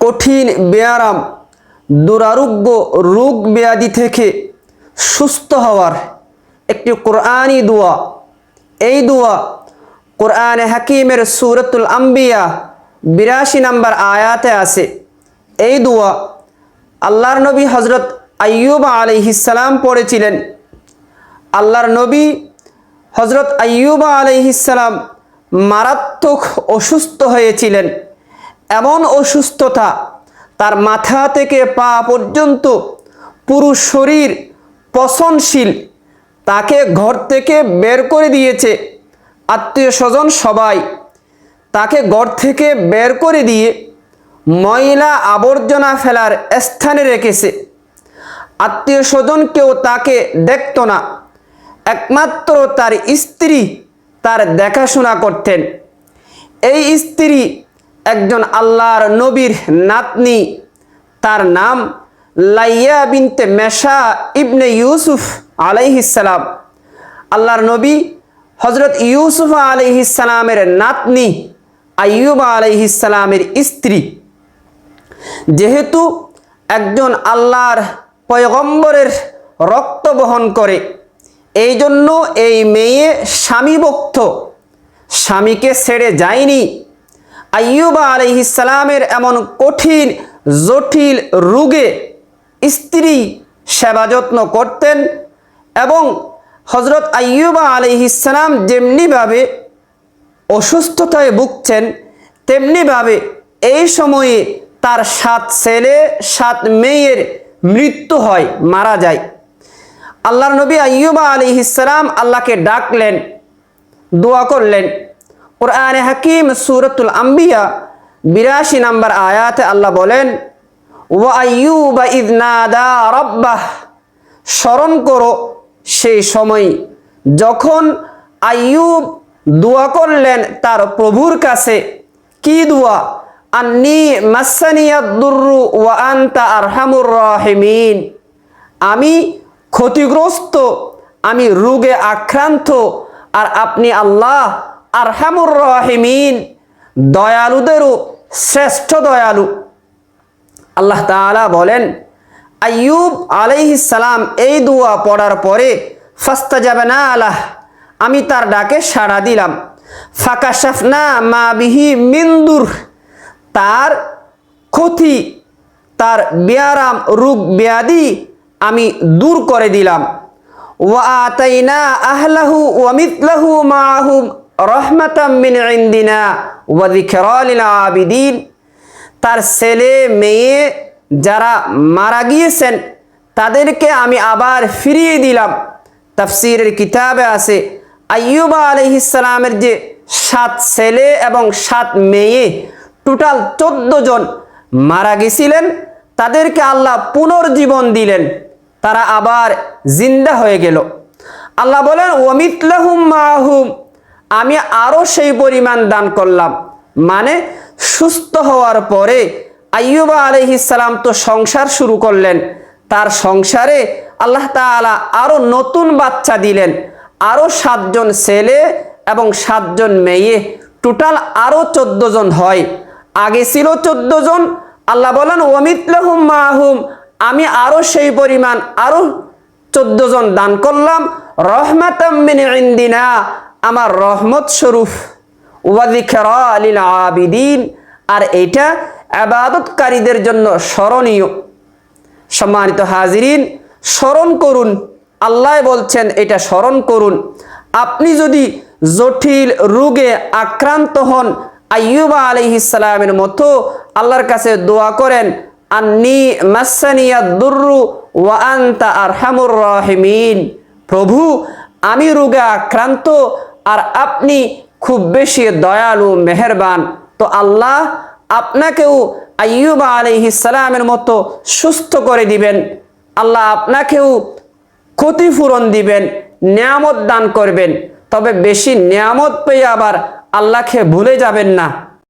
কঠিন ব্যায়াম দুরারোগ্য রোগ ব্যাধি থেকে সুস্থ হওয়ার একটি কোরআনী দোয়া। এই দোয়া কোরআনে হাকিমের সূরাতুল আম্বিয়া ৮২ নম্বর আয়াতে আছে। এই দোয়া আল্লাহর নবী হযরত আইয়ুব আলাইহিস সালাম পড়েছিলেন। আল্লাহর নবী হযরত আইয়ুব আলাইহিস সালাম মারাত্মক অসুস্থ হয়েছিলেন। এমন অসুস্থতা, তার মাথা থেকে পা পর্যন্ত পুরো শরীর পচনশীল। তাকে ঘর থেকে বের করে দিয়েছে আত্মীয় স্বজন সবাই। তাকে ঘর থেকে বের করে দিয়ে ময়লা আবর্জনা ফেলার স্থানে রেখেছে। আত্মীয় স্বজন কেউ তাকে দেখত না, একমাত্র তার স্ত্রী তার দেখাশোনা করতেন। এই স্ত্রী একজন আল্লাহর নবীর নাতনি, তার নাম লাইয়া বিনতে মেশা ইবনে ইউসুফ আলাইহিস সালাম। আল্লাহর নবী হযরত ইউসুফ আলাইহিস সালামের নাতনি, আইয়ুব আলাইহিস সালামের স্ত্রী। যেহেতু একজন আল্লাহর পয়গম্বরের রক্ত বহন করে, এই জন্য এই মেয়ে স্বামীভক্ত, স্বামীকে ছেড়ে যায়নি। আইয়ুব আলাইহিস সালামের এমন কঠিন জটিল রোগে স্ত্রী সেবা যত্ন করতেন এবং হযরত আইয়ুব আলাইহিস সালাম যেমনিভাবে অসুস্থতায় ভুগছেন, তেমনিভাবে এই সময়ে তার 7 ছেলে 7 মেয়ের মৃত্যু হয়, মারা যায়। আল্লাহর নবী আইয়ুব আলাইহিস সালাম আল্লাহকে ডাকলেন, দোয়া করলেন। কোরআনে হাকিম সূরাতুল আম্বিয়া ৮২ নম্বর আয়াতে আল্লাহ বলেন, ওয়া আইয়ুবা ইয নাদা রাব্বাহ, স্মরণ করো সেই সময় যখন আইয়ুব দোয়া করলেন তার প্রভুর কাছে। কি দোয়া? আন্নী মাসানিয়াদ দুররু ওয়া আনতা আরহামুর রাহিমিন, আমি ক্ষতিগ্রস্ত, আমি রোগে আক্রান্ত, আর আপনি আল্লাহ আরহামুর রাহিমিন, দয়ালুদেরও শ্রেষ্ঠ দয়ালু। আল্লাহ তাআলা বলেন, আইয়ুব আলাইহিস সালাম এই দোয়া পড়ার পরে ফাস্তাজাবনা লাহ, আমি তার ডাকে সাড়া দিলাম। ফাকাশাফনা মা বিহি মিন দুর, তার ক্ষতি, তার ব্যারাম রোগ ব্যাধি আমি দূর করে দিলাম। ওয়া আতাইনা আহলাহু ওয়া মিথলাহু মাআহুম রাহমাতাম মিন ইনদিনা ওয়া যিকরা লিল আবিদিন, তার ছেলে মেয়ে যারা মারা গিয়েছেন তাদেরকে আমি আবার ফিরিয়ে দিলাম। তাফসীরের কিতাবে আছে আইয়ুব আলাইহিস সালামের যে 7 ছেলে এবং 7 মেয়ে, টোটাল 14 জন মারা গেছিলেন, তাদেরকে আল্লাহ পুনর্জীবন দিলেন, তারা আবার জিন্দা হয়ে গেল। আল্লাহ বলেন, ওয়া মিথলাহুম মাআহুম, আমি আরো সেই পরিমাণ দান করলাম। মানে সুস্থ হওয়ার পরে আইয়ুব আলাইহিস সালাম তো সংসার শুরু করলেন, তার সংসারে আল্লাহ তাআলা আরো নতুন বাচ্চা দিলেন, আরো 7 জন ছেলে এবং 7 জন মেয়ে, টোটাল আরো 14 জন হয়। আগে ছিল 14 জন। আল্লাহ বলেন, ওয়া মিথলাহুম মাআহুম, আমি আরো সেই পরিমাণ আরো 14 জন দান করলাম। রহমাতাম মিন ইনদিনা, আমার রহমত স্বরূপ। ওয়া যিকরা লিল আবিদিন, আর এটা ইবাদতকারীদের জন্য স্মরণীয়। সম্মানিত হাজিরিন, স্মরণ করুন, আল্লাহ বলছেন এটা স্মরণ করুন। আপনি যদি জটিল রোগে আক্রান্ত হন, আইয়ুব আলাইহিস সালামের মতো আল্লাহর কাছে দোয়া করেন, আন্নী মাসানিয়াদ দুররু ওয়া আনতা আরহামুর রাহিমিন, প্রভু আমি রোগে আক্রান্ত আর আপনি খুব বেশি দয়ালু মেহেরবান। তো আল্লাহ আপনাকেও আইয়ুব আলাইহিস সালামের মতো সুস্থ করে দিবেন। আল্লাহ আপনাকেও ক্ষতিপূরণ দিবেন, নিয়ামত দান করবেন। তবে বেশি নিয়ামত পেয়ে আবার আল্লাহকে ভুলে যাবেন না।